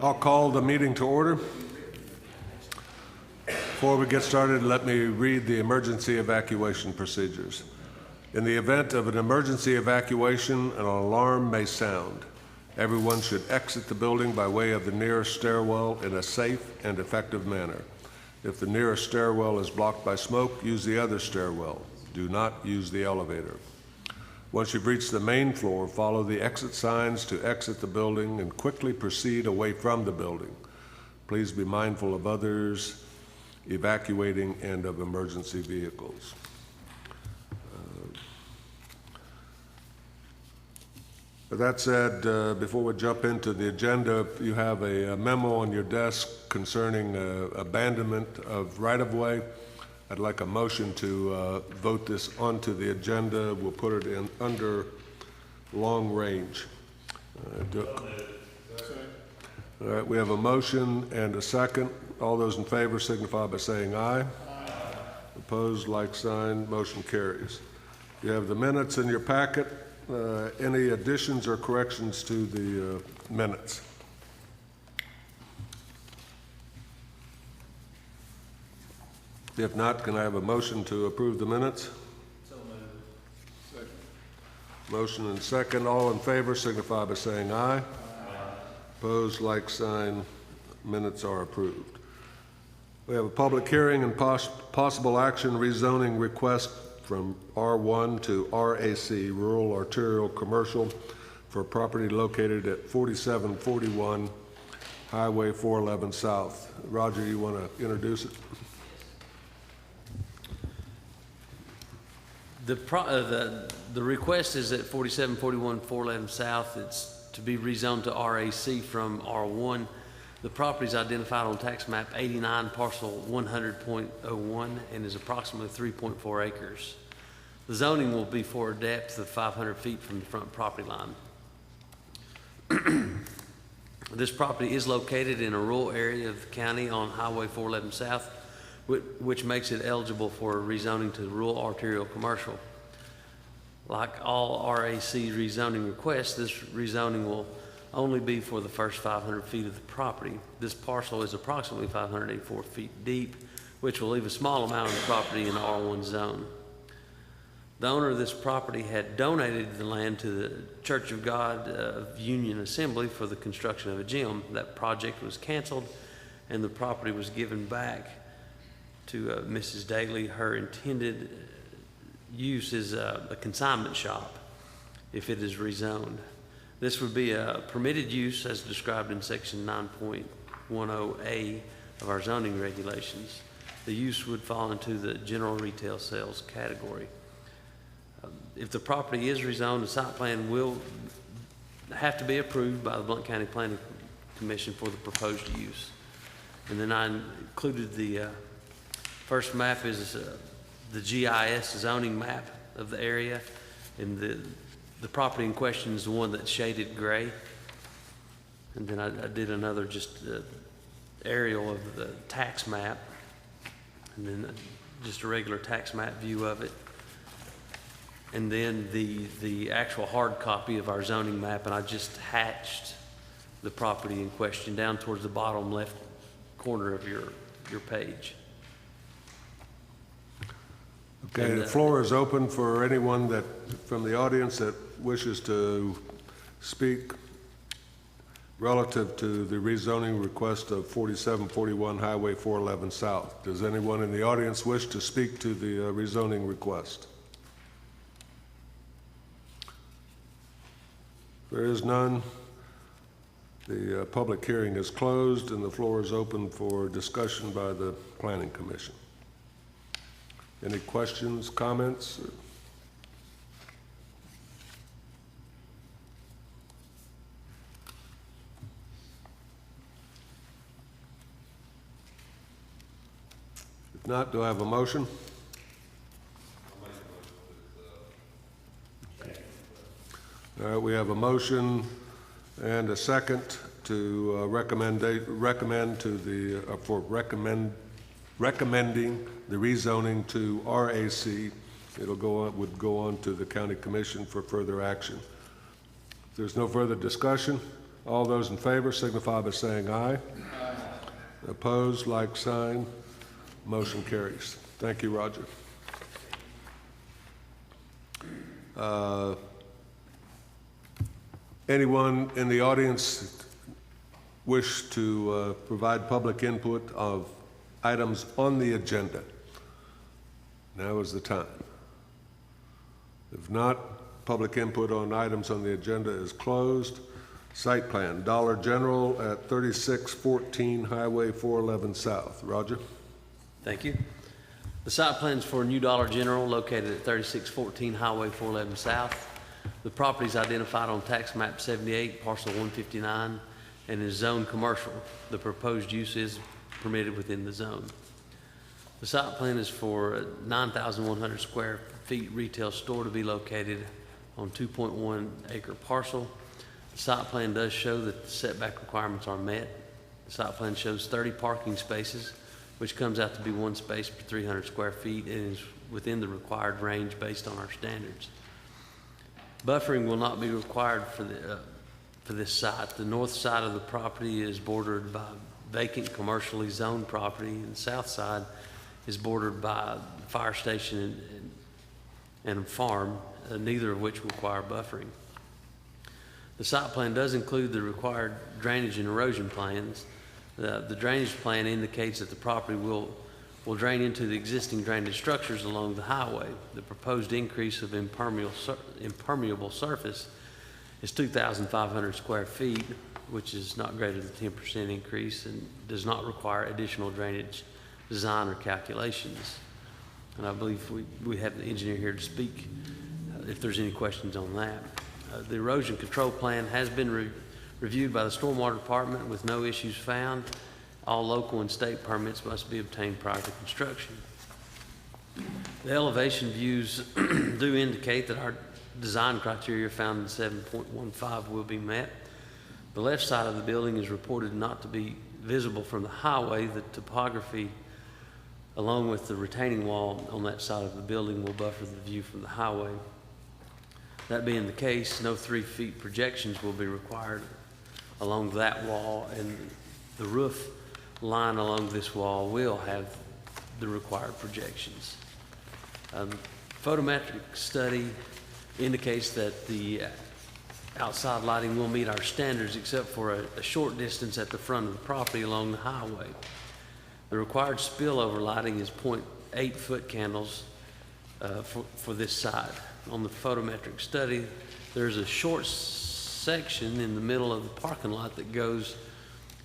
I'll call the meeting to order. Before we get started, let me read the emergency evacuation procedures. In the event of an emergency evacuation, an alarm may sound. Everyone should exit the building by way of the nearest stairwell in a safe and effective manner. If the nearest stairwell is blocked by smoke, use the other stairwell. Do not use the elevator. Once you've reached the main floor, follow the exit signs to exit the building and quickly proceed away from the building. Please be mindful of others evacuating and of emergency vehicles. With that said, before we jump into the agenda, you have a memo on your desk concerning abandonment of right-of-way. I'd like a motion to vote this onto the agenda. We'll put it in under long range. All right, we have a motion and a second. All those in favor signify by saying aye. Aye. Opposed, like sign. Motion carries. You have the minutes in your packet. Any additions or corrections to the minutes? If not, can I have a motion to approve the minutes? So moved. Second. Motion and second. All in favor signify by saying aye. Aye. Opposed, like sign. Minutes are approved. We have a public hearing and possible action rezoning request from R1 to RAC, Rural Arterial Commercial, for property located at 4741 Highway 411 South. Roger, you want to introduce it? The request is at 4741 411 South. It's to be rezoned to RAC from R1. The property is identified on tax map 89, parcel 100.01, and is approximately 3.4 acres. The zoning will be for a depth of 500 feet from the front property line. This property is located in a rural area of the county on Highway 411 South, which makes it eligible for rezoning to rural arterial commercial. Like all RAC rezoning requests, this rezoning will only be for the first 500 feet of the property. This parcel is approximately 584 feet deep, which will leave a small amount of the property in the R1 zone. The owner of this property had donated the land to the Church of God of Union Assembly for the construction of a gym. That project was canceled, and the property was given back to Mrs. Daly. Her intended use is a consignment shop if it is rezoned. This would be a permitted use as described in section 9.10A of our zoning regulations. The use would fall into the general retail sales category. If the property is rezoned, the site plan will have to be approved by the Blount County Planning Commission for the proposed use. And then I included the first map is the GIS zoning map of the area, and the property in question is the one that's shaded gray. And then I did another just aerial of the tax map, and then just a regular tax map view of it. And then the actual hard copy of our zoning map, and I just hatched the property in question down towards the bottom left corner of your page. Okay, the floor is open for anyone that from the audience that wishes to speak relative to the rezoning request of 4741 Highway 411 South. Does anyone in the audience wish to speak to the rezoning request? There is none. The public hearing is closed and the floor is open for discussion by the Planning Commission. Any questions, comments? If not, do I have a motion? All right, we have a motion and a second to recommending the rezoning to RAC. Would go on to the County Commission for further action. If there's no further discussion, All those in favor signify by saying aye. Aye. Opposed, like sign. Motion carries. Thank you, Roger. Anyone in the audience wish to provide public input of items on the agenda? Now is the time. If not, public input on items on the agenda is closed. Site plan, Dollar General at 3614 Highway 411 South. Roger? Thank you. The site plan is for a new Dollar General located at 3614 Highway 411 South. The property is identified on tax map 78, parcel 159, and is zoned commercial. The proposed use is permitted within the zone. The site plan is for a 9,100 square feet retail store to be located on 2.1 acre parcel. The site plan does show that the setback requirements are met. The site plan shows 30 parking spaces, which comes out to be one space per 300 square feet and is within the required range based on our standards. Buffering will not be required for this site. The north side of the property is bordered by vacant commercially zoned property, and the south side is bordered by a fire station and a farm, neither of which require buffering. The site plan does include the required drainage and erosion plans. The drainage plan indicates that the property will drain into the existing drainage structures along the highway. The proposed increase of impermeable surface is 2,500 square feet, which is not greater than 10% increase and does not require additional drainage design or calculations. And I believe we have the engineer here to speak if there's any questions on that. The erosion control plan has been reviewed by the Stormwater Department with no issues found. All local and state permits must be obtained prior to construction. The elevation views do indicate that our design criteria found in 7.15 will be met. The left side of the building is reported not to be visible from the highway. The topography, along with the retaining wall on that side of the building, will buffer the view from the highway. That being the case, no 3 feet projections will be required along that wall, and the roof line along this wall will have the required projections. Photometric study indicates that the outside lighting will meet our standards except for a short distance at the front of the property along the highway. The required spillover lighting is 0.8 foot candles for this side. On the photometric study, there's a short section in the middle of the parking lot that goes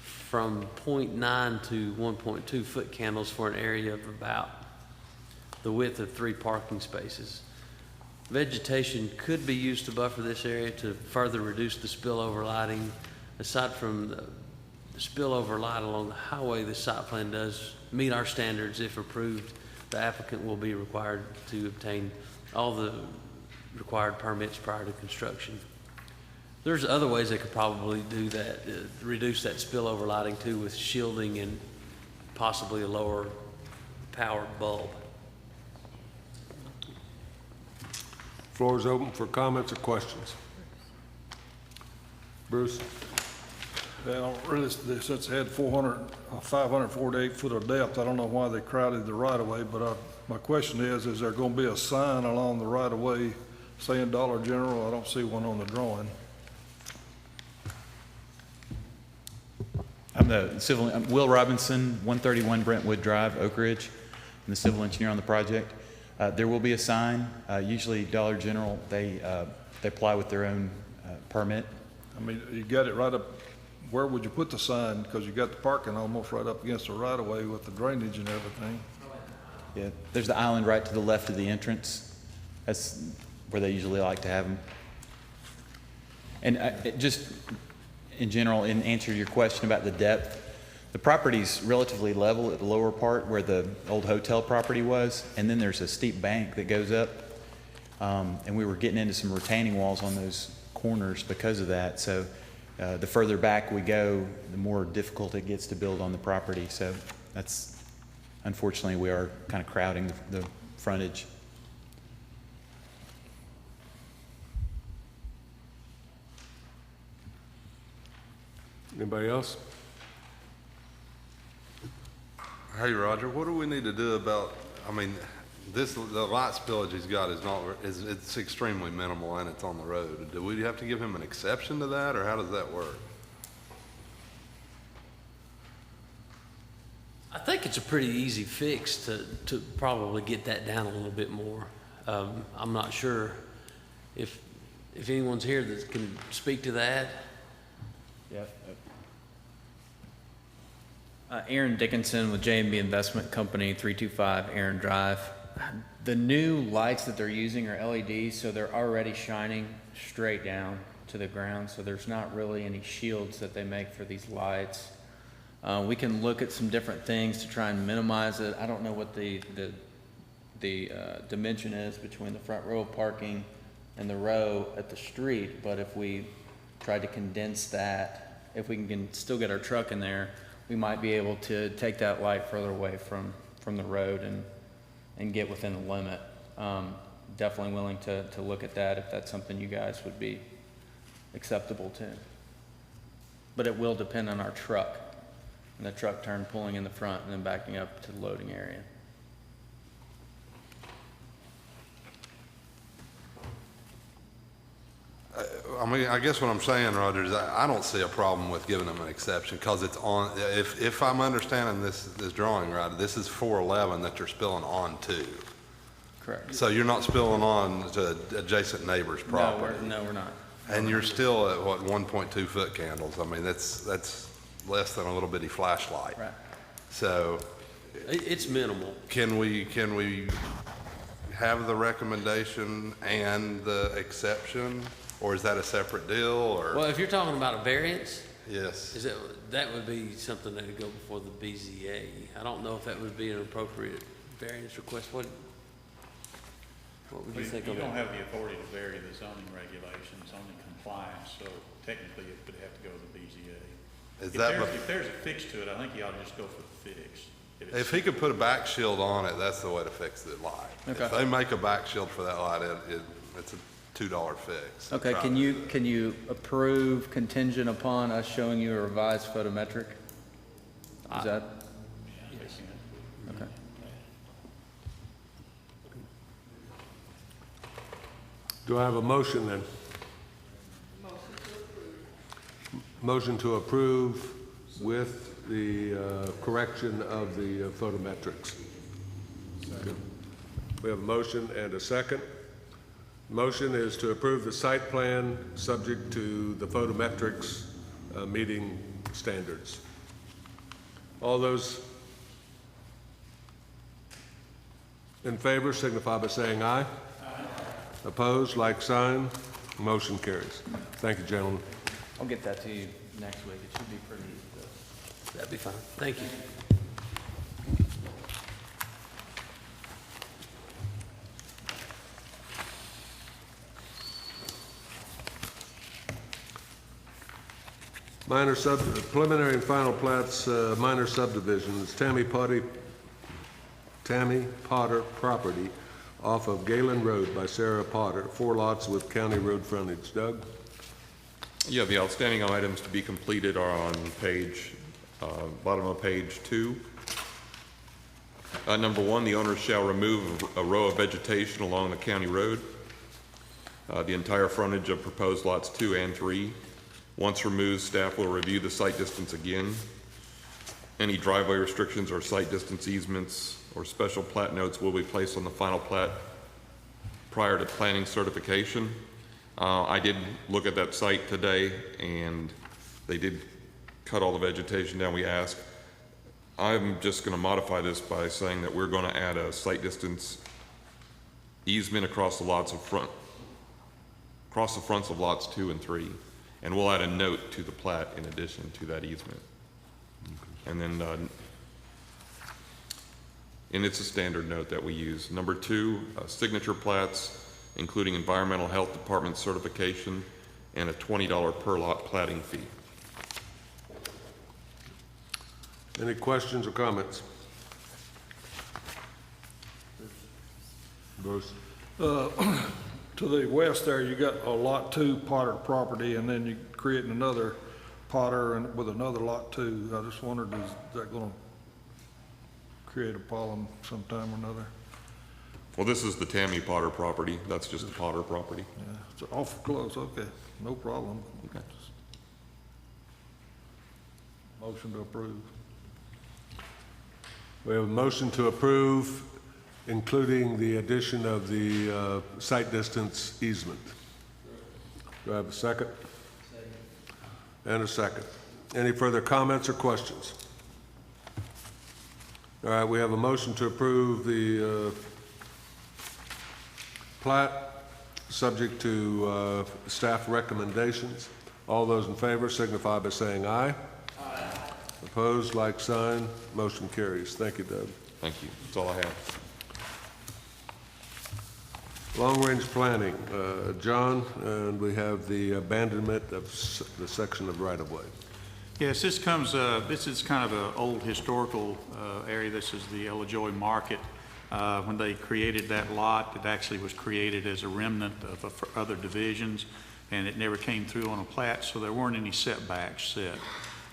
from 0.9 to 1.2 foot candles for an area of about the width of 3 parking spaces. Vegetation could be used to buffer this area to further reduce the spillover lighting. Aside from the spillover light along the highway, the site plan does meet our standards. If approved, the applicant will be required to obtain all the required permits prior to construction. There's other ways they could probably do that, reduce that spillover lighting too, with shielding and possibly a lower powered bulb. Floor is open for comments or questions. Bruce? Well, really, since it had 548 foot of depth, I don't know why they crowded the right-of-way, but my question is there going to be a sign along the right-of-way saying Dollar General? I don't see one on the drawing. I'm Will Robinson, 131 Brentwood Drive, Oak Ridge. I'm the civil engineer on the project. There will be a sign. Usually Dollar General, they apply with their own permit. I mean, you got it right up, where would you put the sign? Because you got the parking almost right up against the right-of-way with the drainage and everything. Yeah, there's the island right to the left of the entrance. That's where they usually like to have them. And just in general, in answer to your question about the depth, the property's relatively level at the lower part where the old hotel property was, and then there's a steep bank that goes up, and we were getting into some retaining walls on those corners because of that. So the further back we go, the more difficult it gets to build on the property. So that's, unfortunately, we are kind of crowding the frontage. Anybody else? Hey, Roger, what do we need to do about, I mean, the light spillage he's got it's extremely minimal and it's on the road. Do we have to give him an exception to that, or how does that work? I think it's a pretty easy fix to probably get that down a little bit more. I'm not sure if anyone's here that can speak to that. Yep. Aaron Dickinson with J&B Investment Company, 325 Aaron Drive. The new lights that they're using are LEDs, so they're already shining straight down to the ground, so there's not really any shields that they make for these lights. We can look at some different things to try and minimize it. I don't know what the dimension is between the front row of parking and the row at the street, but if we tried to condense that, if we can still get our truck in there, we might be able to take that light further away from the road and get within the limit. Definitely willing to look at that if that's something you guys would be acceptable to. But it will depend on our truck and the truck turn pulling in the front and then backing up to the loading area. I mean, I guess what I'm saying, Roger, is I don't see a problem with giving them an exception, because it's on, if I'm understanding this drawing right, this is 411 that you're spilling onto. Correct. So you're not spilling on to adjacent neighbors' property? No, we're not. And you're still at, what, 1.2 foot candles? I mean, that's less than a little bitty flashlight. Right. So It's minimal. can we have the recommendation and the exception, or is that a separate deal, or? Well, if you're talking about a variance, Yes. that would be something that would go before the BZA. I don't know if that would be an appropriate variance request. What would you think You of don't that? have the authority to vary the zoning regulations, only compliance, so technically it would have to go to the BZA. Is that, If there's a fix to it, I think you ought to just go for the fix. if he could put a back shield on it, that's the way to fix the light. Okay. If they make a back shield for that light, it's a $2 fix. Okay, Try can to you, do that. can you approve contingent upon us showing you a revised photometric? Is that, Yes. okay. Do I have a motion then? Motion to approve with the correction of the photometrics. Okay. We have a motion and a second. Motion is to approve the site plan subject to the photometrics meeting standards. All those in favor signify by saying aye. Opposed, like sign. Motion carries. Thank you, gentlemen. I'll get that to you next week. It should be pretty easy That'd be fine. Thank you. Preliminary and final plats, minor subdivisions, Tammy Potter property off of Galen Road by Sarah Potter, 4 lots with county road frontage. Doug? Yeah, the outstanding items to be completed are on page, bottom of page 2. Number 1, the owner shall remove a row of vegetation along the county road. The entire frontage of proposed lots 2 and 3. Once removed, staff will review the site distance again. Any driveway restrictions or site distance easements or special plat notes will be placed on the final plat prior to planning certification. I did look at that site today, and they did cut all the vegetation down we asked. I'm just going to modify this by saying that we're going to add a site distance easement across the lots of front, across the fronts of lots 2 and 3, and we'll add a note to the plat in addition to that easement. And then, and it's a standard note that we use. Number 2, signature plats, including environmental health department certification and a $20 per lot platting fee. Any questions or comments? Bruce? To the west there, you got a lot 2 Potter property, and then you're creating another Potter and with another lot too. I just wondered, is that gonna create a problem sometime or another? Well, this is the Tammy Potter property. That's just the Potter property. Yeah, it's awful close, okay, no problem. Okay. Motion to approve. We have a motion to approve, including the addition of the site distance easement. Do I have a second? And a second. Any further comments or questions? All right, we have a motion to approve the plat, subject to staff recommendations. All those in favor signify by saying aye. Aye. Opposed, like sign. Motion carries. Thank you, Doug. Thank you. That's all I have. Long-range planning, John, and we have the abandonment of the section of right-of-way. Yes, this comes, this is kind of an old historical area. This is the Ella Market. When they created that lot, it actually was created as a remnant of other divisions, and it never came through on a plat, so there weren't any setbacks set.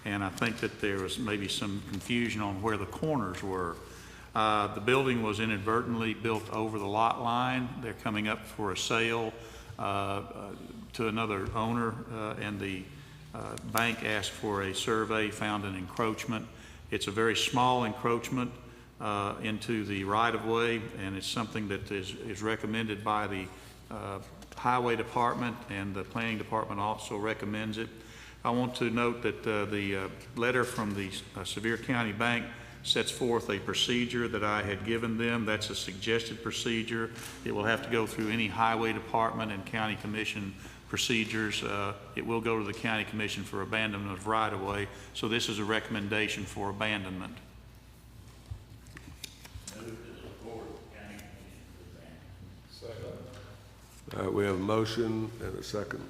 And I think that there was maybe some confusion on where the corners were. The building was inadvertently built over the lot line. They're coming up for a sale to another owner, and the bank asked for a survey, found an encroachment. It's a very small encroachment into the right-of-way, and it's something that is recommended by the Highway Department, and the Planning Department also recommends it. I want to note that the letter from the Sevier County Bank sets forth a procedure that I had given them. That's a suggested procedure. It will have to go through any Highway Department and County Commission procedures. It will go to the County Commission for abandonment of right-of-way. So this is a recommendation for abandonment. We have a motion and a second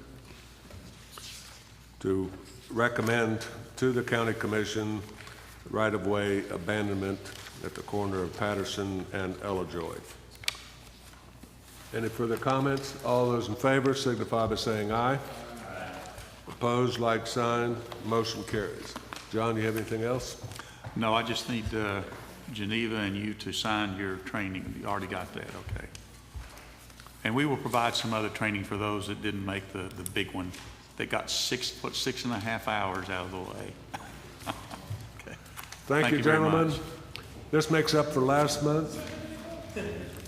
to recommend to the County Commission right-of-way abandonment at the corner of Patterson and Ella-Joy. Any further comments? All those in favor signify by saying aye. Aye. Opposed, like sign. Motion carries. John, you have anything else? No, I just need Geneva and you to sign your training. You already got that, okay. And we will provide some other training for those that didn't make the big one. They got 6.5 hours out of the way. Okay. Thank you, very gentlemen. much. This makes up for last month.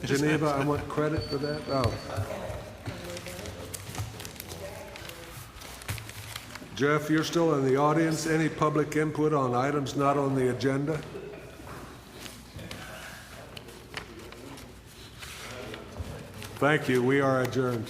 Geneva, I want credit for that. Oh. Jeff, you're still in the audience. Any public input on items not on the agenda? Thank you. We are adjourned.